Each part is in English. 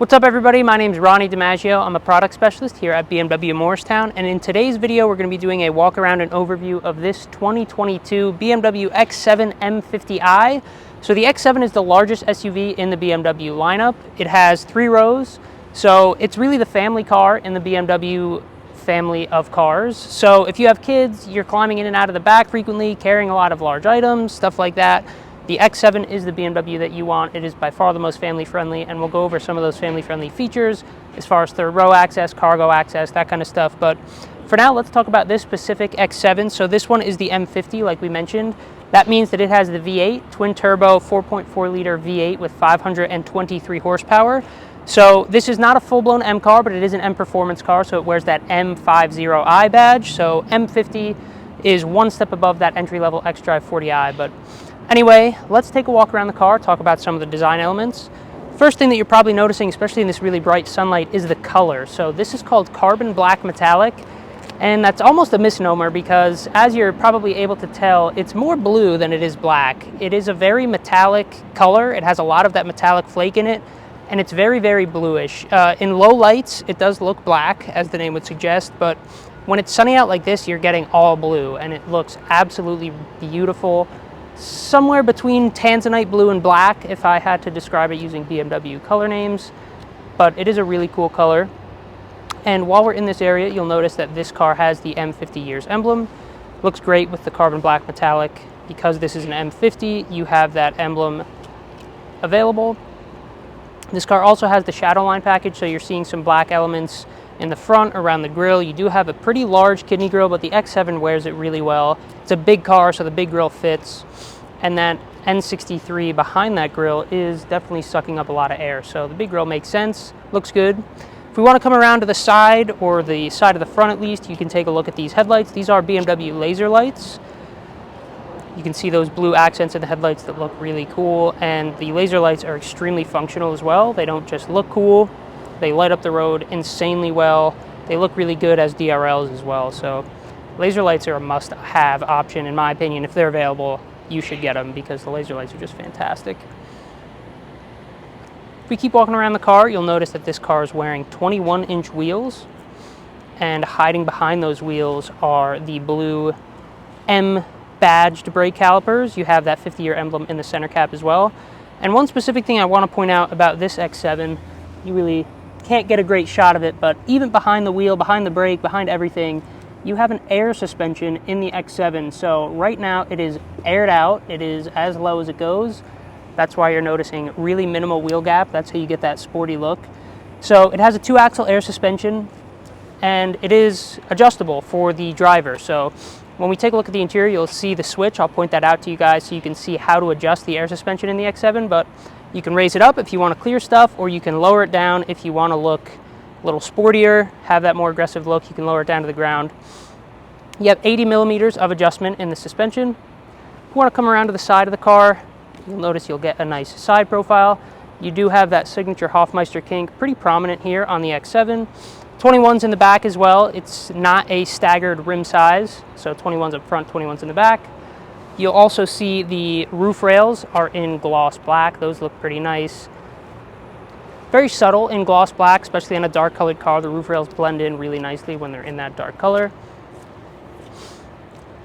What's up everybody, my name is Ronnie DiMaggio. I'm a product specialist here at BMW of Morristown, and in today's video we're going to be doing a walk around and overview of this 2022 BMW X7 M50i. So the X7 is the largest SUV in the BMW lineup. It has 3 rows, so it's really the family car in the BMW family of cars. So if you have kids, you're climbing in and out of the back frequently, carrying a lot of large items, stuff like that, the X7 is the BMW that you want. It is by far the most family friendly, and we'll go over some of those family friendly features as far as third row access, cargo access, that kind of stuff. But for now, let's talk about this specific X7. So this one is the M50, like we mentioned. That means that it has the V8, twin turbo, 4.4 liter V8 with 523 horsepower. So this is not a full-blown M car, but it is an M performance car, so it wears that M50i badge. So M50 is one step above that entry-level xDrive 40i. But anyway, let's take a walk around the car, talk about some of the design elements. First thing that you're probably noticing, especially in this really bright sunlight, is the color. So this is called carbon black metallic, and that's almost a misnomer because, as you're probably able to tell, it's more blue than it is black. It is a very metallic color. It has a lot of that metallic flake in it, and it's very, very bluish. In low lights, it does look black, as the name would suggest, but when it's sunny out like this, you're getting all blue, and it looks absolutely beautiful. Somewhere between tanzanite blue and black, if I had to describe it using BMW color names, but it is a really cool color. And while we're in this area, you'll notice that this car has the M50 years emblem. Looks great with the carbon black metallic. Because this is an M50, you have that emblem available. This car also has the shadow line package, so you're seeing some black elements in the front, around the grille. You do have a pretty large kidney grille, but the X7 wears it really well. It's a big car, so the big grille fits. And that N63 behind that grille is definitely sucking up a lot of air. So the big grille makes sense, looks good. If we want to come around to the side, or the side of the front at least, you can take a look at these headlights. These are BMW laser lights. You can see those blue accents in the headlights that look really cool. And the laser lights are extremely functional as well. They don't just look cool, they light up the road insanely well. They look really good as DRLs as well. So laser lights are a must-have option, in my opinion. If they're available, you should get them because the laser lights are just fantastic. If we keep walking around the car, you'll notice that this car is wearing 21-inch wheels, and hiding behind those wheels are the blue M badged brake calipers. You have that 50-year emblem in the center cap as well. And one specific thing I want to point out about this X7, you really can't get a great shot of it, but even behind the wheel, behind the brake, behind everything, you have an air suspension in the X7. So right now it is aired out. It is as low as it goes. That's why you're noticing really minimal wheel gap. That's how you get that sporty look. So it has a 2-axle air suspension, and it is adjustable for the driver. So when we take a look at the interior, you'll see the switch. I'll point that out to you guys so you can see how to adjust the air suspension in the X7, but you can raise it up if you want to clear stuff, or you can lower it down if you want to look a little sportier, have that more aggressive look. You can lower it down to the ground. You have 80 millimeters of adjustment in the suspension. If you want to come around to the side of the car, you'll notice you'll get a nice side profile. You do have that signature Hofmeister kink pretty prominent here on the X7. 21's in the back as well. It's not a staggered rim size, so 21's up front, 21's in the back. You'll also see the roof rails are in gloss black. Those look pretty nice. Very subtle in gloss black, especially in a dark colored car. The roof rails blend in really nicely when they're in that dark color.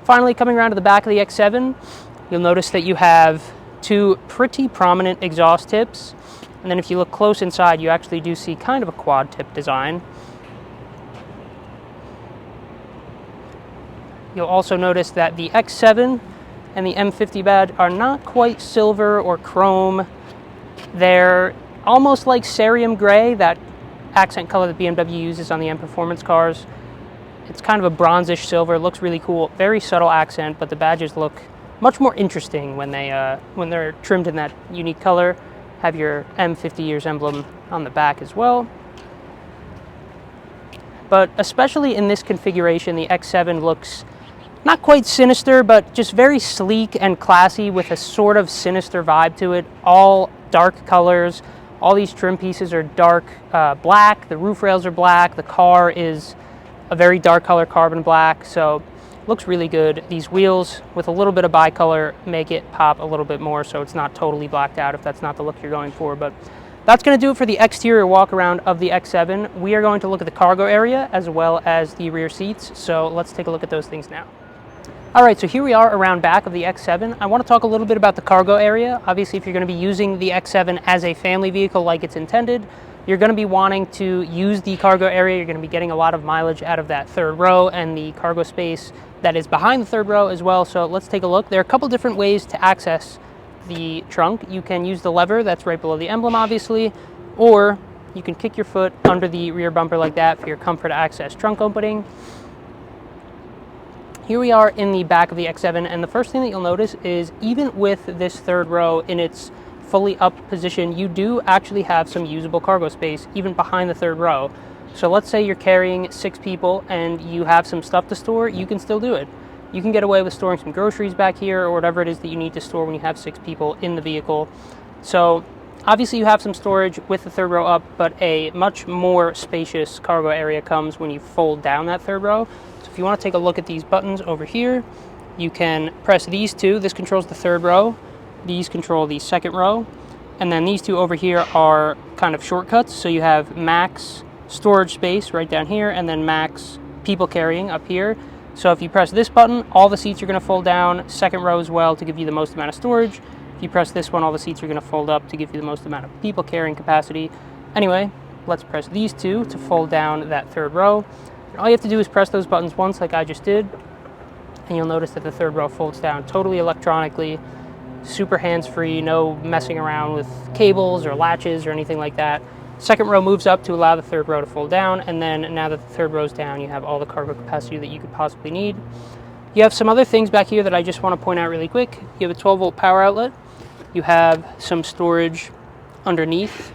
Finally, coming around to the back of the X7, you'll notice that you have 2 pretty prominent exhaust tips. And then if you look close inside, you actually do see kind of a quad tip design. You'll also notice that the X7 and the M50 badge are not quite silver or chrome. They're almost like cerium gray, that accent color that BMW uses on the M performance cars. It's kind of a bronzish silver, looks really cool. Very subtle accent, but the badges look much more interesting when they're trimmed in that unique color. Have your M50 years emblem on the back as well. But especially in this configuration, the X7 looks not quite sinister, but just very sleek and classy with a sort of sinister vibe to it. All dark colors. All these trim pieces are dark black. The roof rails are black. The car is a very dark color carbon black. So looks really good. These wheels with a little bit of bicolor make it pop a little bit more, so it's not totally blacked out if that's not the look you're going for. But that's going to do it for the exterior walk around of the X7. We are going to look at the cargo area as well as the rear seats. So let's take a look at those things now. All right, so here we are around back of the X7. I want to talk a little bit about the cargo area. Obviously, if you're going to be using the X7 as a family vehicle like it's intended, you're going to be wanting to use the cargo area. You're going to be getting a lot of mileage out of that third row and the cargo space that is behind the third row as well. So let's take a look. There are a couple different ways to access the trunk. You can use the lever that's right below the emblem, obviously, or you can kick your foot under the rear bumper like that for your comfort access trunk opening. Here we are in the back of the X7, and the first thing that you'll notice is even with this third row in its fully up position, you do actually have some usable cargo space even behind the third row. So let's say you're carrying 6 people and you have some stuff to store, you can still do it. You can get away with storing some groceries back here or whatever it is that you need to store when you have 6 people in the vehicle. So obviously you have some storage with the third row up, but a much more spacious cargo area comes when you fold down that third row. So if you want to take a look at these buttons over here, you can press these two. This controls the third row. These control the second row. And then these two over here are kind of shortcuts. So you have max storage space right down here, and then max people carrying up here. So if you press this button, all the seats are going to fold down, second row as well, to give you the most amount of storage. If you press this one, all the seats are going to fold up to give you the most amount of people carrying capacity. Anyway, let's press these two to fold down that third row. And all you have to do is press those buttons once like I just did, and you'll notice that the third row folds down totally electronically, super hands-free, no messing around with cables or latches or anything like that. Second row moves up to allow the third row to fold down, and then now that the third row's down, you have all the cargo capacity that you could possibly need. You have some other things back here that I just want to point out really quick. You have a 12-volt power outlet. You have some storage underneath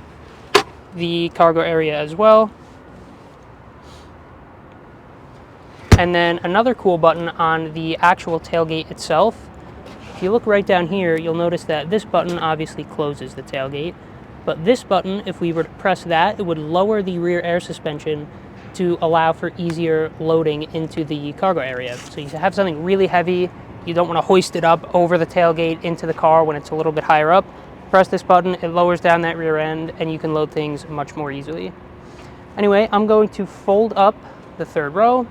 the cargo area as well. And then another cool button on the actual tailgate itself. If you look right down here, you'll notice that this button obviously closes the tailgate. But this button, if we were to press that, it would lower the rear air suspension to allow for easier loading into the cargo area. So you have something really heavy, you don't want to hoist it up over the tailgate into the car when it's a little bit higher up. Press this button, it lowers down that rear end, and you can load things much more easily. Anyway, I'm going to fold up the third row.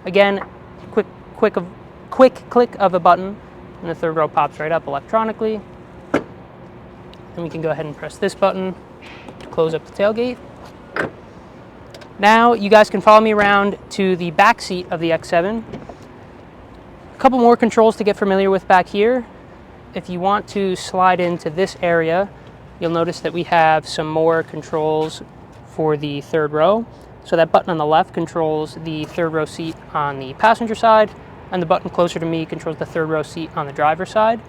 Again, quick click of a button, and the third row pops right up electronically. And we can go ahead and press this button to close up the tailgate. Now you guys can follow me around to the back seat of the X7. A couple more controls to get familiar with back here. If you want to slide into this area, you'll notice that we have some more controls for the third row. So that button on the left controls the third row seat on the passenger side, and the button closer to me controls the third row seat on the driver's side.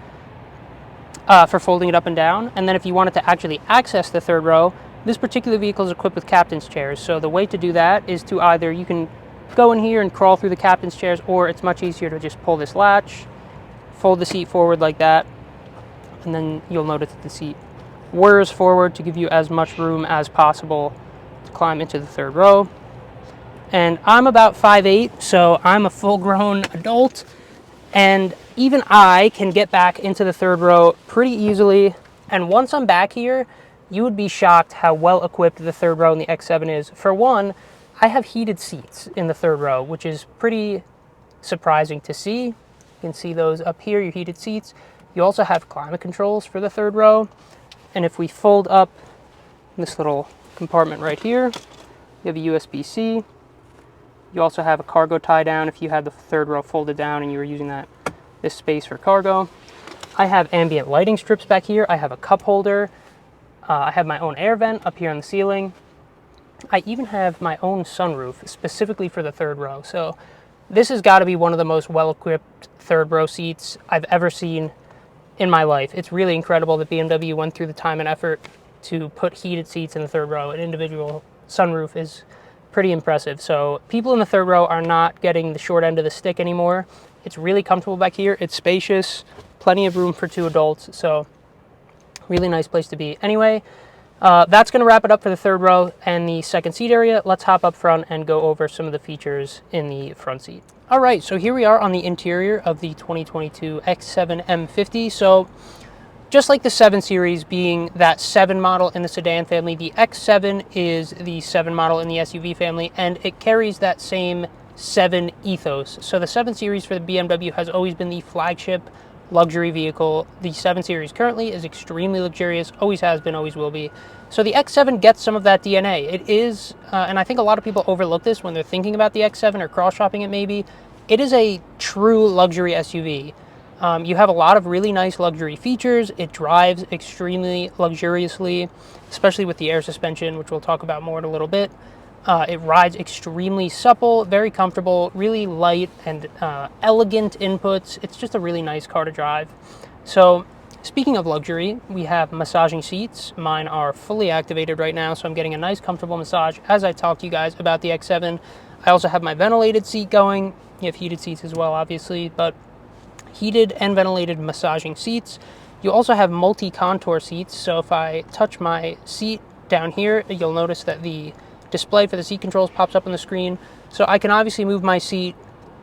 For folding it up and down. And then if you wanted to actually access the third row, this particular vehicle is equipped with captain's chairs. So the way to do that is to either you can go in here and crawl through the captain's chairs, or it's much easier to just pull this latch, fold the seat forward like that, and then you'll notice that the seat whirs forward to give you as much room as possible to climb into the third row. And I'm about 5'8", so I'm a full-grown adult, and even I can get back into the third row pretty easily. And once I'm back here, you would be shocked how well equipped the third row in the X7 is. For one, I have heated seats in the third row, which is pretty surprising to see. You can see those up here, your heated seats. You also have climate controls for the third row. And if we fold up this little compartment right here, you have a USB-C. You also have a cargo tie down if you had the third row folded down and you were using this space for cargo. I have ambient lighting strips back here. I have a cup holder. I have my own air vent up here on the ceiling. I even have my own sunroof specifically for the third row. So this has got to be one of the most well-equipped third row seats I've ever seen in my life. It's really incredible that BMW went through the time and effort to put heated seats in the third row. An individual sunroof is pretty impressive. So people in the third row are not getting the short end of the stick anymore. It's really comfortable back here. It's spacious, plenty of room for 2 adults. So really nice place to be. Anyway, that's going to wrap it up for the third row and the second seat area. Let's hop up front and go over some of the features in the front seat. All right, so here we are on the interior of the 2022 X7 M50. So just like the 7 Series being that 7 model in the sedan family, the X7 is the 7 model in the SUV family, and it carries that same 7 ethos. So the 7 Series for the BMW has always been the flagship luxury vehicle. The 7 Series currently is extremely luxurious, always has been, always will be. So the X7 gets some of that DNA. It is, and I think a lot of people overlook this when they're thinking about the X7 or cross-shopping it maybe, it is a true luxury SUV. You have a lot of really nice luxury features. It drives extremely luxuriously, especially with the air suspension, which we'll talk about more in a little bit. It rides extremely supple, very comfortable, really light and elegant inputs. It's just a really nice car to drive. So speaking of luxury, we have massaging seats. Mine are fully activated right now, so I'm getting a nice comfortable massage as I talk to you guys about the X7. I also have my ventilated seat going. You have heated seats as well, obviously, but heated and ventilated massaging seats. You also have multi-contour seats, so if I touch my seat down here, you'll notice that the display for the seat controls pops up on the screen. So I can obviously move my seat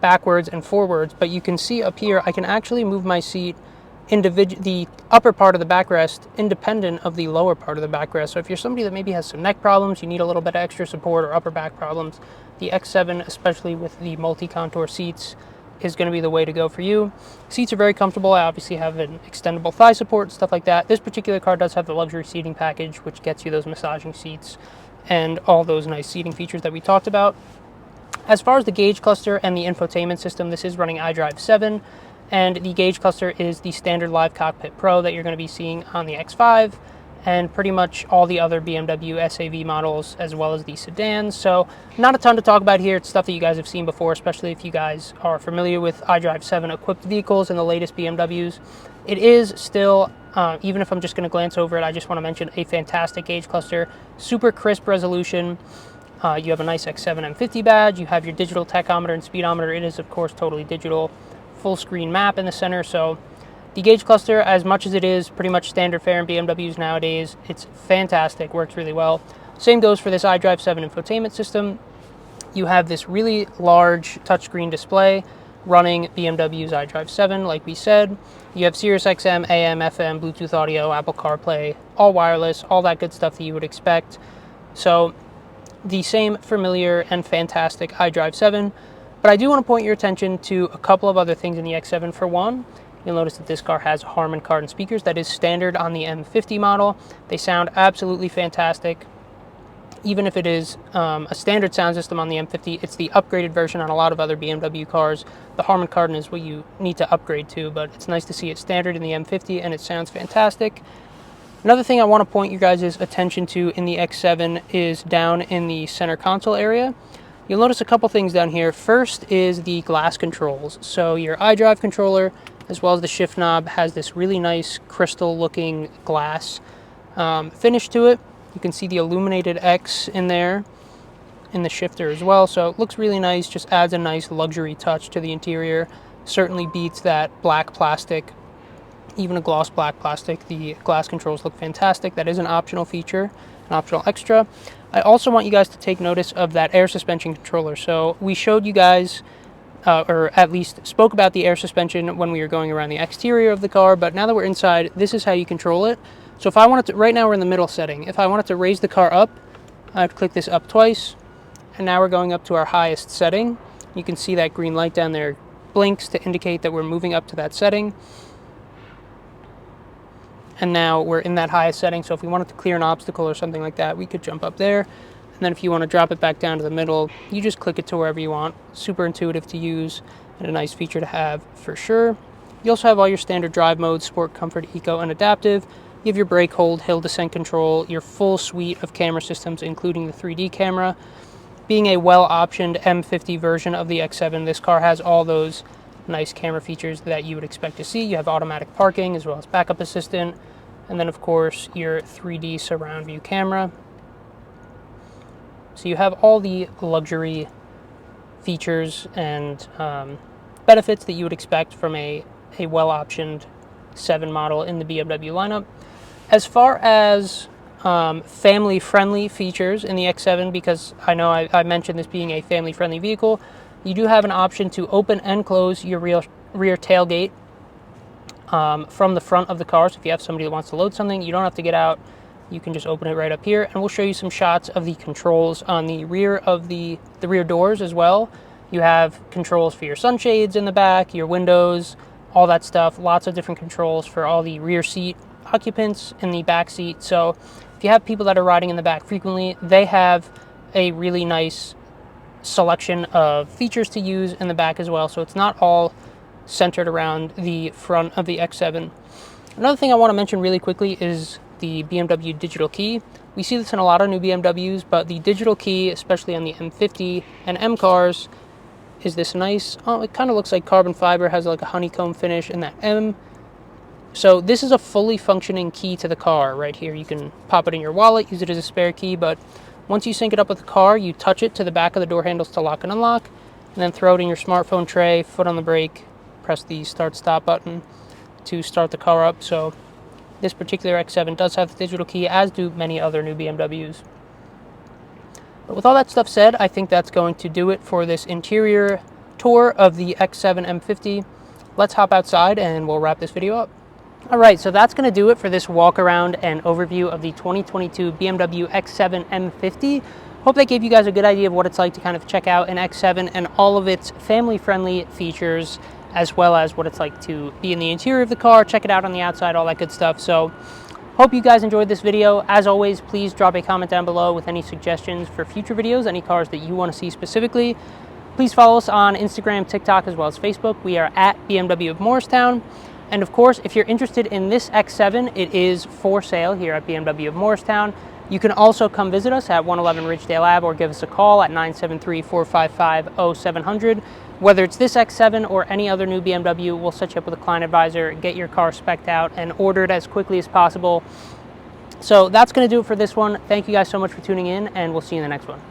backwards and forwards, but you can see up here I can actually move my seat the upper part of the backrest independent of the lower part of the backrest. So if you're somebody that maybe has some neck problems, you need a little bit of extra support, or upper back problems, the X7, especially with the multi-contour seats, is going to be the way to go for you. Seats are very comfortable. I obviously have an extendable thigh support, stuff like that. This particular car does have the luxury seating package, which gets you those massaging seats and all those nice seating features that we talked about. As far as the gauge cluster and the infotainment system, this is running xDrive 7, and the gauge cluster is the standard Live Cockpit Pro that you're going to be seeing on the X5, and pretty much all the other BMW SAV models, as well as the sedans. So not a ton to talk about here. It's stuff that you guys have seen before, especially if you guys are familiar with iDrive 7 equipped vehicles and the latest BMWs. It is still, even if I'm just going to glance over it, I just want to mention a fantastic gauge cluster, super crisp resolution. You have a nice X7 M50 badge. You have your digital tachometer and speedometer. It is, of course, totally digital, full screen map in the center. So the gauge cluster, as much as it is pretty much standard fare in BMWs nowadays, it's fantastic, works really well. Same goes for this iDrive 7 infotainment system. You have this really large touchscreen display running BMW's iDrive 7, like we said. You have Sirius XM, AM, FM, Bluetooth audio, Apple CarPlay, all wireless, all that good stuff that you would expect. So the same familiar and fantastic iDrive 7, but I do want to point your attention to a couple of other things in the X7. For one, you'll notice that this car has Harman Kardon speakers. That is standard on the M50 model. They sound absolutely fantastic. Even if it is a standard sound system on the M50, it's the upgraded version on a lot of other BMW cars. The Harman Kardon is what you need to upgrade to, but it's nice to see it standard in the M50, and it sounds fantastic. Another thing I want to point you guys' attention to in the X7 is down in the center console area. You'll notice a couple things down here. First is the glass controls. So your iDrive controller, as well as the shift knob, has this really nice crystal looking glass finish to it. You can see the illuminated X in there in the shifter as well, so it looks really nice, just adds a nice luxury touch to the interior. Certainly beats that black plastic, even a gloss black plastic. The glass controls look fantastic. That is an optional feature, an optional extra. I also want you guys to take notice of that air suspension controller. So we showed you guys, or at least spoke about the air suspension when we were going around the exterior of the car, but now that we're inside, this is how you control it. So if I wanted to, right now we're in the middle setting, if I wanted to raise the car up, I would click this up twice, and now we're going up to our highest setting. You can see that green light down there blinks to indicate that we're moving up to that setting. And now we're in that highest setting, so if we wanted to clear an obstacle or something like that, we could jump up there. And then if you want to drop it back down to the middle, you just click it to wherever you want. Super intuitive to use, and a nice feature to have for sure. You also have all your standard drive modes: Sport, Comfort, Eco, and Adaptive. You have your brake hold, hill descent control, your full suite of camera systems, including the 3D camera. Being a well-optioned M50 version of the X7, this car has all those nice camera features that you would expect to see. You have automatic parking as well as backup assistant, and then of course your 3D surround view camera. So you have all the luxury features and benefits that you would expect from a well-optioned 7 model in the BMW lineup. As far as family-friendly features in the X7, because I know I mentioned this being a family-friendly vehicle, you do have an option to open and close your rear tailgate. from the front of the car. So if you have somebody that wants to load something, you don't have to get out. You can just open it right up here, and we'll show you some shots of the controls on the rear of the rear doors as well. You have controls for your sunshades in the back, your windows, all that stuff. Lots of different controls for all the rear seat occupants in the back seat. So if you have people that are riding in the back frequently, they have a really nice selection of features to use in the back as well. So it's not all centered around the front of the X7. Another thing I want to mention really quickly is the BMW digital key. We see this in a lot of new BMWs, but the digital key, especially on the M50 and M cars, is this nice, it kind of looks like carbon fiber, has like a honeycomb finish in that M. So this is a fully functioning key to the car right here. You can pop it in your wallet, use it as a spare key, but once you sync it up with the car, you touch it to the back of the door handles to lock and unlock, and then throw it in your smartphone tray, foot on the brake, press the start-stop button to start the car up. So this particular X7 does have the digital key, as do many other new BMWs. But with all that stuff said, I think that's going to do it for this interior tour of the X7 M50. Let's hop outside and we'll wrap this video up. All right, so that's going to do it for this walk around and overview of the 2022 BMW X7 M50. Hope that gave you guys a good idea of what it's like to kind of check out an X7 and all of its family-friendly features, as well as what it's like to be in the interior of the car, check it out on the outside, all that good stuff. So hope you guys enjoyed this video. As always, please drop a comment down below with any suggestions for future videos, any cars that you want to see specifically. Please follow us on Instagram, TikTok, as well as Facebook. We are at BMW of Morristown. And of course, if you're interested in this X7, it is for sale here at BMW of Morristown. You can also come visit us at 111 Ridgedale Ave or give us a call at 973-455-0700. Whether it's this X7 or any other new BMW, we'll set you up with a client advisor, get your car spec'd out, and ordered as quickly as possible. So that's going to do it for this one. Thank you guys so much for tuning in, and we'll see you in the next one.